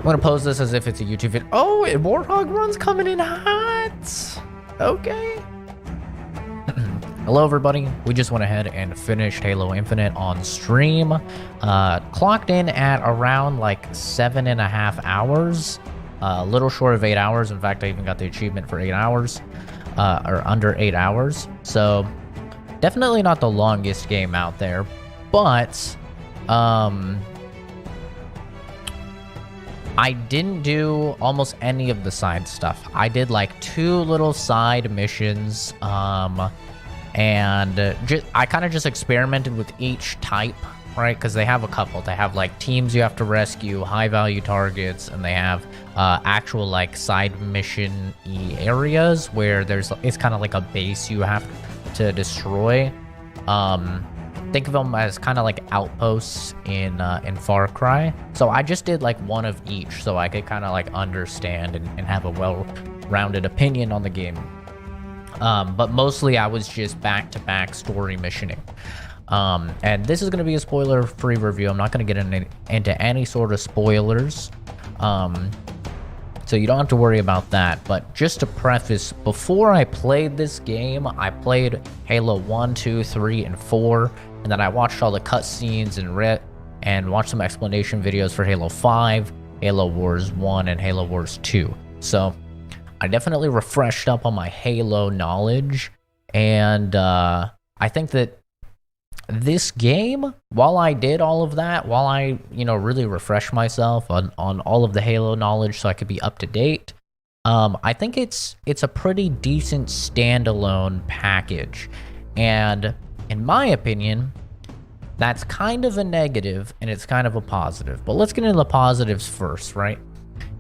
gonna pose this as if it's a YouTube video. Oh, and Warthog Run's coming in hot. Okay. Hello everybody, we just went ahead and finished Halo Infinite on stream. Clocked in at around like 7.5 hours. A little short of 8 hours. In fact, I even got the achievement for 8 hours. Or under 8 hours. So, definitely not the longest game out there. But, I didn't do almost any of the side stuff. I did like 2 little side missions. And I kind of just experimented with each type, right? Because they have a couple. They have like teams you have to rescue, high value targets, and they have actual like side mission-y areas where it's kind of like a base you have to destroy. Think of them as kind of like outposts in Far Cry. So I just did like one of each so I could kind of like understand and have a well-rounded opinion on the game. But mostly I was just back-to-back story missioning. And this is going to be a spoiler-free review. I'm not going to get into any sort of spoilers. So you don't have to worry about that. But just to preface, before I played this game, I played Halo 1, 2, 3, and 4. And then I watched all the cutscenes and watched some explanation videos for Halo 5, Halo Wars 1, and Halo Wars 2. So I definitely refreshed up on my Halo knowledge, and I think that this game, while I did all of that, while I, really refreshed myself on all of the Halo knowledge so I could be up to date, I think it's a pretty decent standalone package. And in my opinion, that's kind of a negative and it's kind of a positive. But let's get into the positives first, right?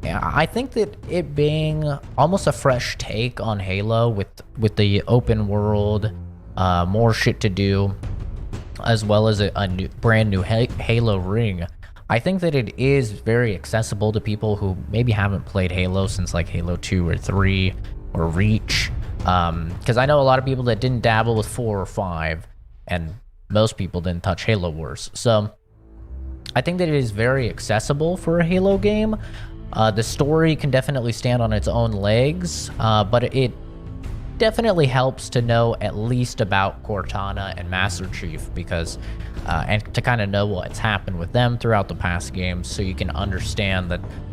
Yeah, I think that it being almost a fresh take on Halo with the open world, more shit to do, as well as a brand new Halo ring, I think that it is very accessible to people who maybe haven't played Halo since like Halo 2 or 3 or Reach. Because I know a lot of people that didn't dabble with 4 or 5, and most people didn't touch Halo Wars. So I think that it is very accessible for a Halo game. The story can definitely stand on its own legs, but it definitely helps to know at least about Cortana and Master Chief, because and to kind of know what's happened with them throughout the past games, so you can understand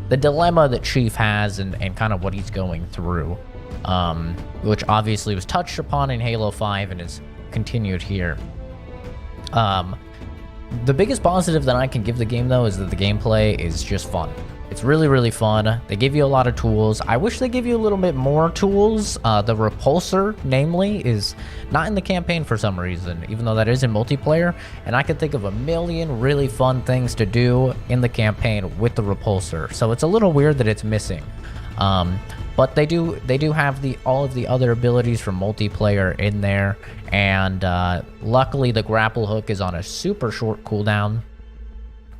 the dilemma that Chief has and kind of what he's going through, which obviously was touched upon in Halo 5 and is continued here. The biggest positive that I can give the game, though, is that the gameplay is just fun. It's really, really fun. They give you a lot of tools. I wish they give you a little bit more tools. The repulsor, namely, is not in the campaign for some reason, even though that is in multiplayer. And I can think of a million really fun things to do in the campaign with the repulsor. So it's a little weird that it's missing. But they do have all of the other abilities from multiplayer in there. And luckily, the grapple hook is on a super short cooldown,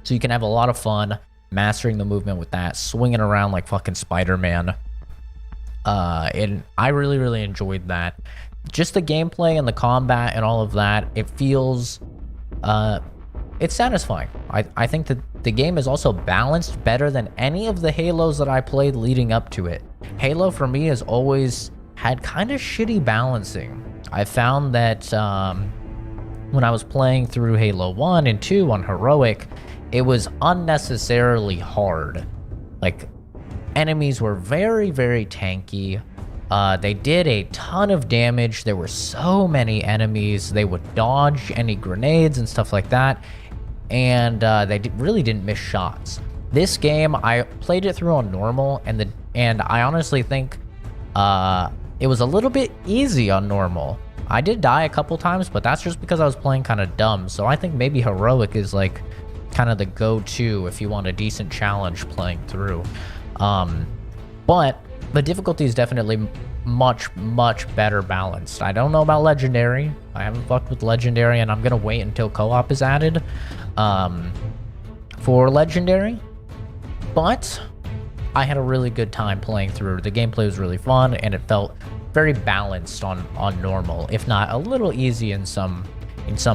so you can have a lot of fun mastering the movement with that, swinging around like fucking Spider-Man. And I really, really enjoyed that. Just the gameplay and the combat and all of that, it feels, it's satisfying. I think that the game is also balanced better than any of the Halos that I played leading up to it. Halo, for me, has always had kind of shitty balancing. I found that when I was playing through Halo 1 and 2 on Heroic, it was unnecessarily hard. Like, enemies were very, very tanky. They did a ton of damage. There were so many enemies. They would dodge any grenades and stuff like that. And they really didn't miss shots. This game, I played it through on normal, and I honestly think it was a little bit easy on normal. I did die a couple times, but that's just because I was playing kind of dumb. So I think maybe Heroic is like kind of the go-to if you want a decent challenge playing through. But the difficulty is definitely much, much better balanced. I don't know about Legendary. I haven't fucked with Legendary, and I'm gonna wait until co-op is added for Legendary. But I had a really good time playing through. The gameplay was really fun, and it felt very balanced on normal, if not a little easy in some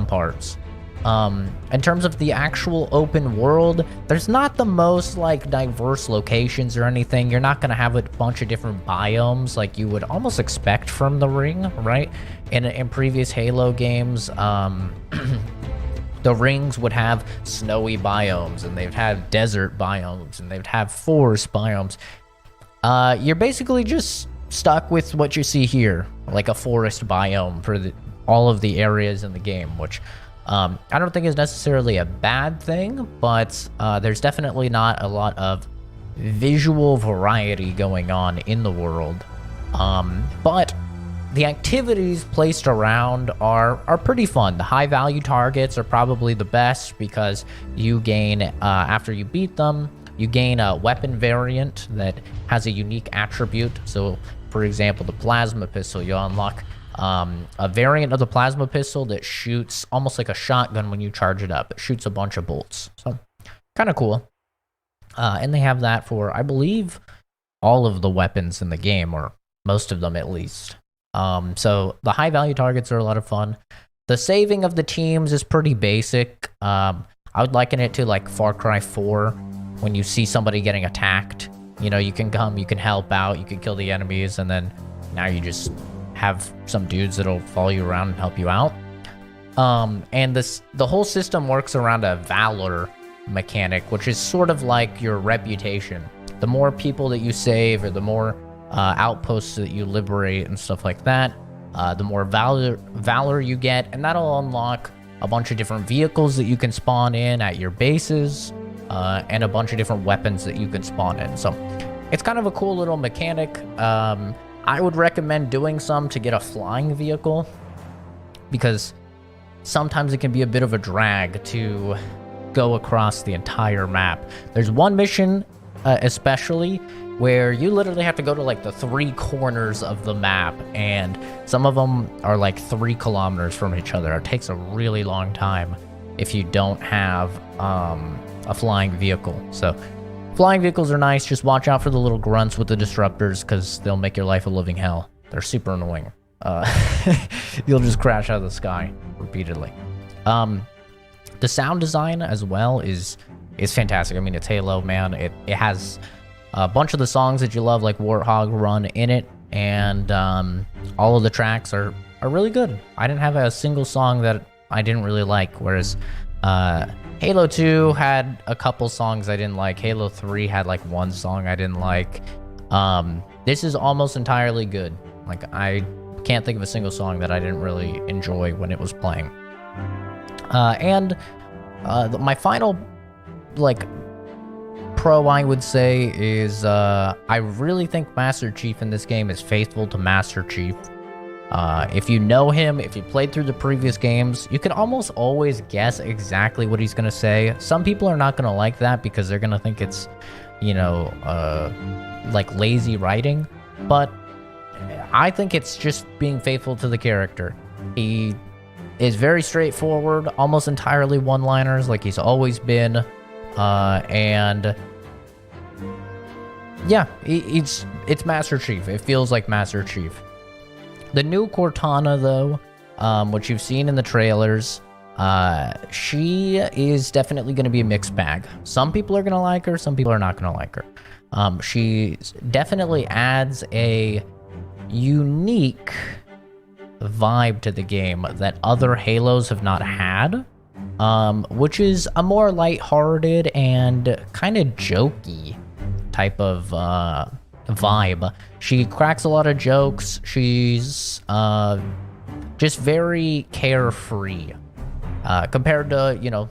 parts. In terms of the actual open world, there's not the most like diverse locations or anything. You're not gonna have a bunch of different biomes like you would almost expect from the Ring, right? In previous Halo games, the rings would have snowy biomes, and they'd have desert biomes, and they'd have forest biomes. You're basically just stuck with what you see here, like a forest biome for all of the areas in the game, which I don't think is necessarily a bad thing, but there's definitely not a lot of visual variety going on in the world. But the activities placed around are pretty fun. The high value targets are probably the best because you gain, after you beat them, you gain a weapon variant that has a unique attribute. So, for example, the plasma pistol, you unlock a variant of the plasma pistol that shoots almost like a shotgun when you charge it up. It shoots a bunch of bolts. So, kind of cool. And they have that for, I believe, all of the weapons in the game, or most of them at least. So the high value targets are a lot of fun. The saving of the teams is pretty basic. I would liken it to like Far Cry 4 when you see somebody getting attacked. You know, you can come, you can help out, you can kill the enemies, and then now you just have some dudes that'll follow you around and help you out. And the whole system works around a valor mechanic, which is sort of like your reputation. The more people that you save, or the more outposts that you liberate and stuff like that, the more valor you get, and that'll unlock a bunch of different vehicles that you can spawn in at your bases, and a bunch of different weapons that you can spawn in. So it's kind of a cool little mechanic. I would recommend doing some to get a flying vehicle, because sometimes it can be a bit of a drag to go across the entire map. There's one mission especially where you literally have to go to like the 3 corners of the map, and some of them are like 3 kilometers from each other. It takes a really long time if you don't have a flying vehicle. So flying vehicles are nice. Just watch out for the little grunts with the disruptors, because they'll make your life a living hell. They're super annoying. You'll just crash out of the sky repeatedly. The sound design as well is fantastic. I mean, it's Halo, man. It has a bunch of the songs that you love, like Warthog Run, in it, and all of the tracks are really good. I didn't have a single song that I didn't really like, whereas Halo 2 had a couple songs I didn't like. Halo 3 had like 1 song I didn't like. This is almost entirely good. Like, I can't think of a single song that I didn't really enjoy when it was playing. My final, like, pro I would say is I really think Master Chief in this game is faithful to Master Chief. If you know him, if you played through the previous games, you can almost always guess exactly what he's going to say. Some people are not going to like that because they're going to think it's, you know, like lazy writing. But I think it's just being faithful to the character. He is very straightforward, almost entirely one-liners like he's always been. And yeah, it's Master Chief. It feels like Master Chief. The new Cortana, though, which you've seen in the trailers, she is definitely going to be a mixed bag. Some people are going to like her, some people are not going to like her. She definitely adds a unique vibe to the game that other Halos have not had, which is a more lighthearted and kind of jokey type of vibe. She cracks a lot of jokes. She's just very carefree compared to, you know,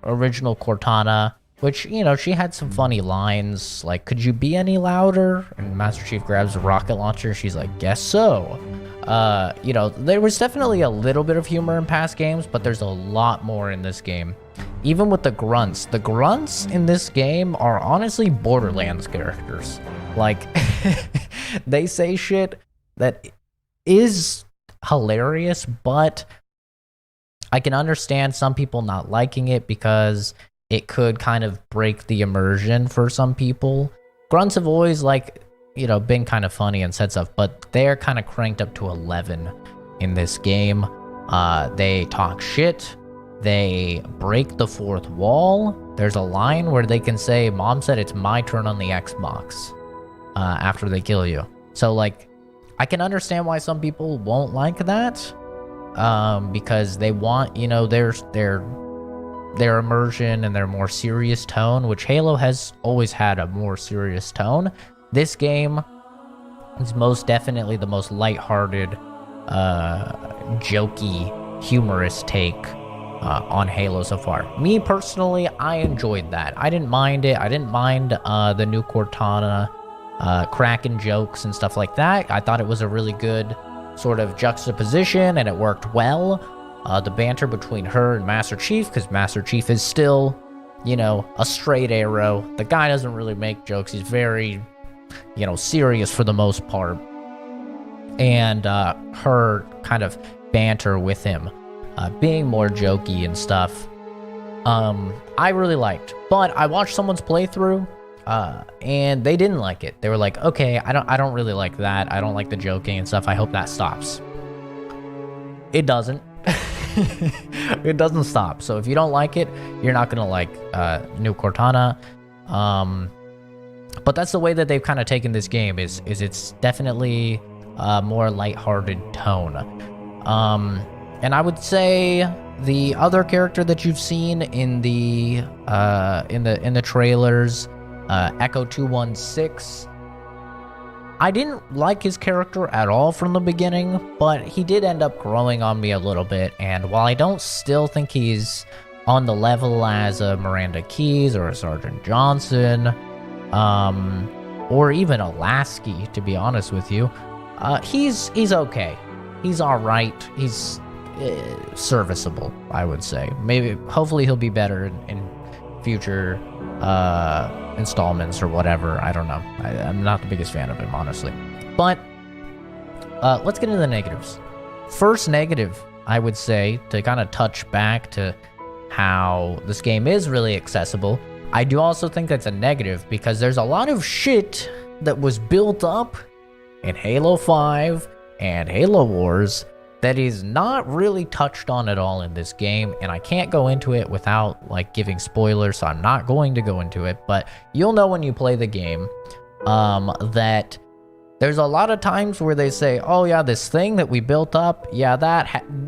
original Cortana, which, you know, she had some funny lines like, "Could you be any louder?" And Master Chief grabs a rocket launcher. She's like, "Guess so." You know, there was definitely a little bit of humor in past games, but there's a lot more in this game. Even with the grunts. The grunts in this game are honestly Borderlands characters. Like, they say shit that is hilarious, but I can understand some people not liking it because it could kind of break the immersion for some people. Grunts have always, like, you know, been kind of funny and said stuff, but they're kind of cranked up to 11 in this game. They talk shit. They break the fourth wall. There's a line where they can say, "Mom said it's my turn on the Xbox," after they kill you. So, like, I can understand why some people won't like that, because they want, their immersion and their more serious tone, which Halo has always had a more serious tone. This game is most definitely the most lighthearted, jokey, humorous take on Halo so far. Me personally, I enjoyed that. I didn't mind it. I didn't mind the new Cortana cracking jokes and stuff like that. I thought it was a really good sort of juxtaposition, and it worked well. The banter between her and Master Chief, because Master Chief is still, a straight arrow. The guy doesn't really make jokes. He's very, serious for the most part. And her kind of banter with him, being more jokey and stuff, I really liked. But I watched someone's playthrough, and they didn't like it. They were like, "Okay, I don't really like that. I don't like the joking and stuff. I hope that stops." It doesn't. It doesn't stop. So if you don't like it, you're not gonna like new Cortana. But that's the way that they've kind of taken this game. Is it's definitely more lighthearted tone. And I would say the other character that you've seen in the trailers, Echo 216. I didn't like his character at all from the beginning, but he did end up growing on me a little bit, and while I don't still think he's on the level as a Miranda Keyes or a Sergeant Johnson, or even a Lasky, to be honest with you, he's okay. He's alright. He's serviceable, I would say. Hopefully he'll be better in future installments or whatever. I don't know. I'm not the biggest fan of him, honestly. But let's get into the negatives. First negative, I would say, to kind of touch back to how this game is really accessible, I do also think that's a negative because there's a lot of shit that was built up in Halo 5 and Halo Wars that is not really touched on at all in this game, and I can't go into it without like giving spoilers, so I'm not going to go into it, but you'll know when you play the game that there's a lot of times where they say, "Oh yeah, this thing that we built up, yeah,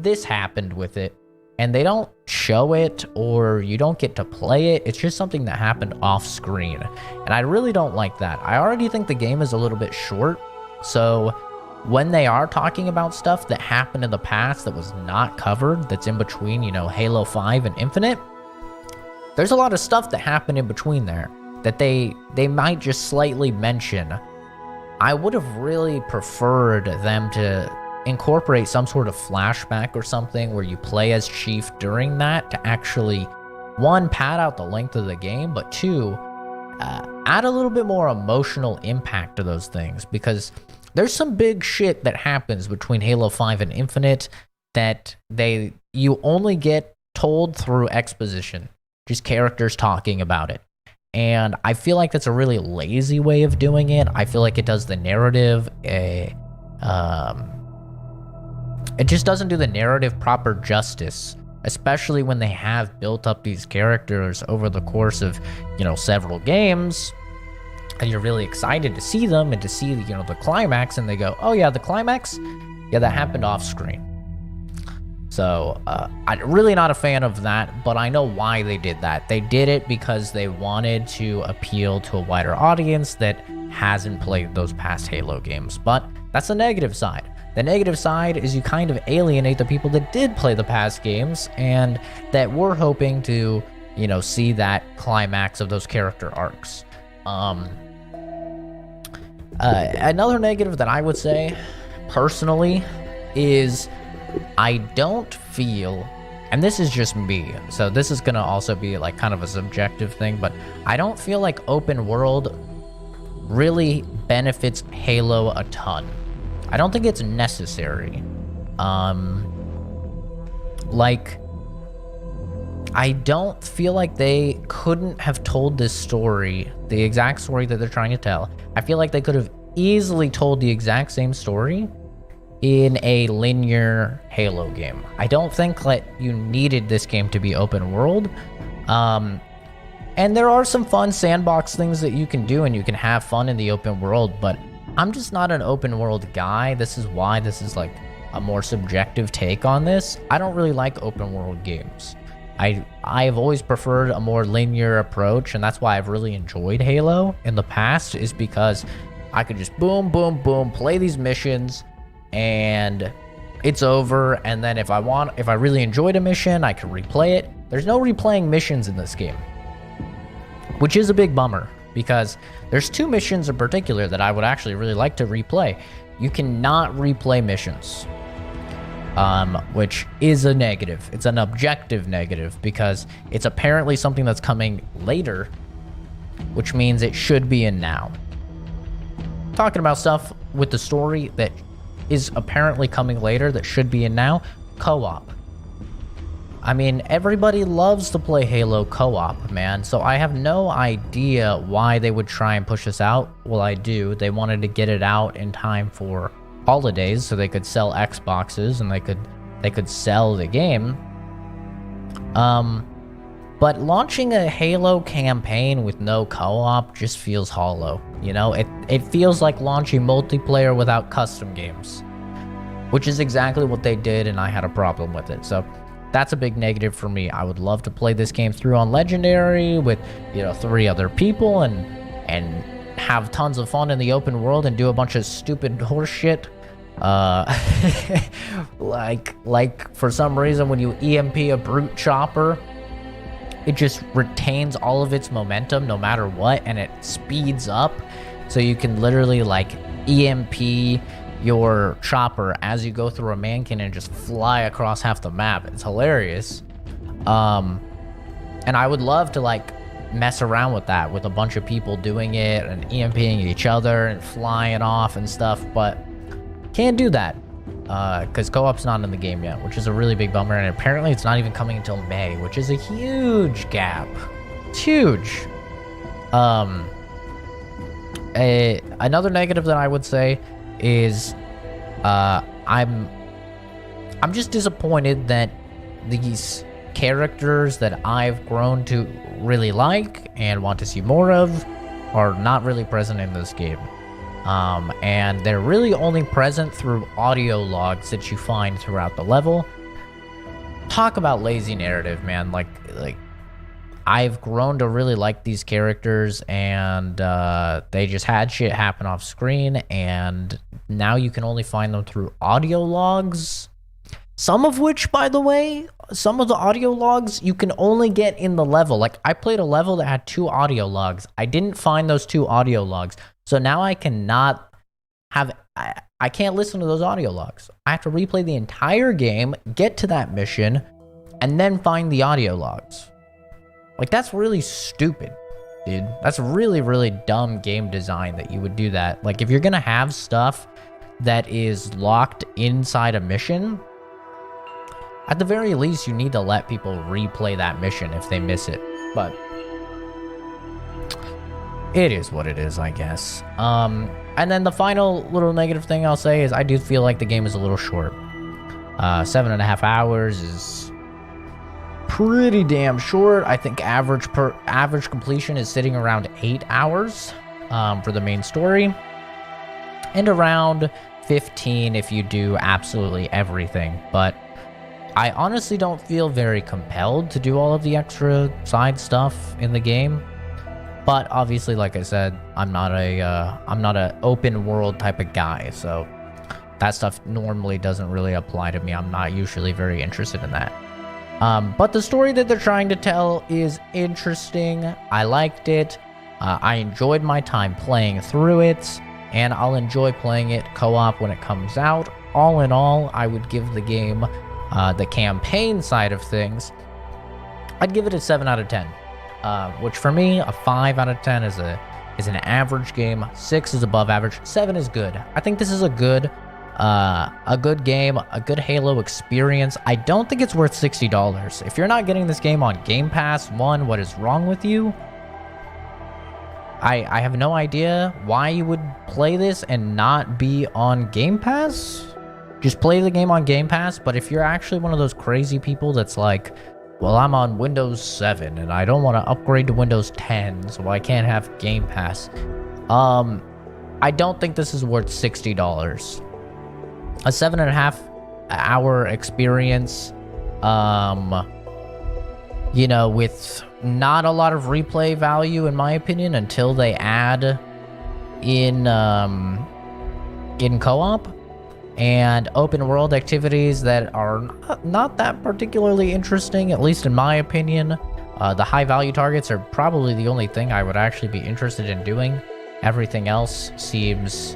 this happened with it," and they don't show it or you don't get to play it. It's just something that happened off screen, and I really don't like that. I already think the game is a little bit short, so when they are talking about stuff that happened in the past that was not covered, that's in between, Halo 5 and Infinite, there's a lot of stuff that happened in between there that they might just slightly mention. I would have really preferred them to incorporate some sort of flashback or something where you play as Chief during that to actually, one, pad out the length of the game, but two, add a little bit more emotional impact to those things, because there's some big shit that happens between Halo 5 and Infinite that you only get told through exposition, just characters talking about it. And I feel like that's a really lazy way of doing it. I feel like it does the narrative, it just doesn't do the narrative proper justice, especially when they have built up these characters over the course of, several games. And you're really excited to see them and to see, the climax, and they go, "Oh yeah, the climax? Yeah, that happened off screen." So, I'm really not a fan of that, but I know why they did that. They did it because they wanted to appeal to a wider audience that hasn't played those past Halo games. But that's the negative side. The negative side is you kind of alienate the people that did play the past games and that were hoping to, see that climax of those character arcs. Another negative that I would say, personally, is I don't feel, and this is just me, so this is gonna also be like kind of a subjective thing, but I don't feel like open world really benefits Halo a ton. I don't think it's necessary. I don't feel like they couldn't have told this story, the exact story that they're trying to tell. I feel like they could have easily told the exact same story in a linear Halo game. I don't think that you needed this game to be open world. And there are some fun sandbox things that you can do, and you can have fun in the open world, but I'm just not an open world guy. This is why this is like a more subjective take on this. I don't really like open world games. I have always preferred a more linear approach, and that's why I've really enjoyed Halo in the past, is because I could just boom, boom, boom, play these missions, and it's over. And then if I really enjoyed a mission, I can replay it. There's no replaying missions in this game, which is a big bummer, because there's 2 missions in particular that I would actually really like to replay. You cannot replay missions, which is a negative. It's an objective negative, because it's apparently something that's coming later, which means it should be in now. Talking about stuff with the story that is apparently coming later that should be in now, co-op. I mean, everybody loves to play Halo co-op, man, so I have no idea why they would try and push this out. Well, I do. They wanted to get it out in time for holidays so they could sell Xboxes and they could sell the game. But launching a Halo campaign with no co-op just feels hollow, you know? It feels like launching multiplayer without custom games, which is exactly what they did, and I had a problem with it. So that's a big negative for me. I would love to play this game through on Legendary with, 3 other people and have tons of fun in the open world and do a bunch of stupid horse shit. Like for some reason when you EMP a brute chopper, it just retains all of its momentum no matter what, and it speeds up, so you can literally like EMP your chopper as you go through a mannequin and just fly across half the map. It's hilarious. And I would love to like mess around with that with a bunch of people doing it and EMPing each other and flying off and stuff, but can't do that because co-op's not in the game yet, which is a really big bummer. And apparently it's not even coming until May, which is a huge gap. It's huge. Another negative that I would say is I'm just disappointed that these characters that I've grown to really like and want to see more of are not really present in this game. And they're really only present through audio logs that you find throughout the level. Talk about lazy narrative, man. Like I've grown to really like these characters, and they just had shit happen off screen, and now you can only find them through audio logs. Some of which, by the way, some of the audio logs you can only get in the level. Like, I played a level that had 2 audio logs. I didn't find those 2 audio logs. So now I cannot have... I can't listen to those audio logs. I have to replay the entire game, get to that mission, and then find the audio logs. Like, that's really stupid, dude. That's really, really dumb game design that you would do that. Like, if you're gonna have stuff that is locked inside a mission, at the very least, you need to let people replay that mission if they miss it. But it is what it is, I guess. And then the final little negative thing I'll say is I do feel like the game is a little short. 7.5 hours is pretty damn short. I think average completion is sitting around 8 hours for the main story, and around 15 if you do absolutely everything. But I honestly don't feel very compelled to do all of the extra side stuff in the game. But obviously, like I said, I'm not a open world type of guy, so that stuff normally doesn't really apply to me. I'm not usually very interested in that. But the story that they're trying to tell is interesting. I liked it. I enjoyed my time playing through it, and I'll enjoy playing it co-op when it comes out. All in all, I would give the game, the campaign side of things, I'd give it a 7 out of 10. Which for me, a 5 out of 10 is an average game. 6 is above average. 7 is good. I think this is a good game, a good Halo experience. I don't think it's worth $60. If you're not getting this game on Game Pass, what is wrong with you? I have no idea why you would play this and not be on Game Pass. just play the game on Game Pass. But if you're actually one of those crazy people that's like, well, I'm on Windows 7 and I don't want to upgrade to Windows 10, so I can't have Game Pass. I don't think this is worth $60. A 7.5-hour experience, you know, with not a lot of replay value, in my opinion, until they add in co-op and open world activities that are not that particularly interesting, at least in my opinion. The high value targets are probably the only thing I would actually be interested in doing. Everything else seems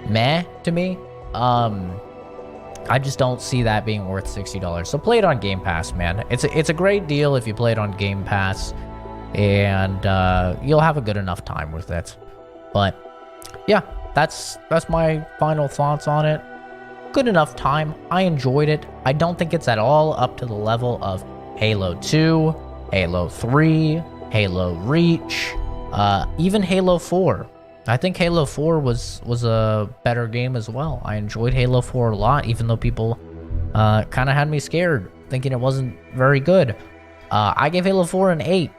meh to me. I just don't see that being worth $60. So play it on Game Pass, man. It's a great deal if you play it on Game Pass, and you'll have a good enough time with it. But yeah, that's my final thoughts on it. Good enough time. I enjoyed it. I don't think it's at all up to the level of Halo 2, Halo 3, Halo Reach, even Halo 4. I think Halo 4 was a better game as well. I enjoyed Halo 4 a lot, even though people kind of had me scared, thinking it wasn't very good. I gave Halo 4 an 8,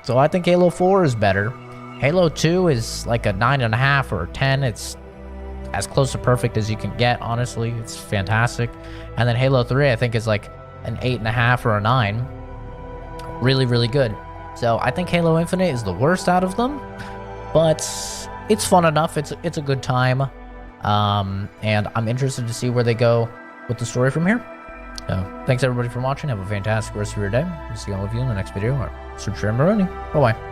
so I think Halo 4 is better. Halo 2 is like a 9.5 or a 10. It's as close to perfect as you can get, honestly. It's fantastic. And then Halo 3, I think, is like an 8.5 or a 9. Really, really good. So I think Halo Infinite is the worst out of them, but it's fun enough. It's a good time, and I'm interested to see where they go with the story from here. So thanks everybody for watching. Have a fantastic rest of your day. We'll see all of you in the next video. Search for Bye bye.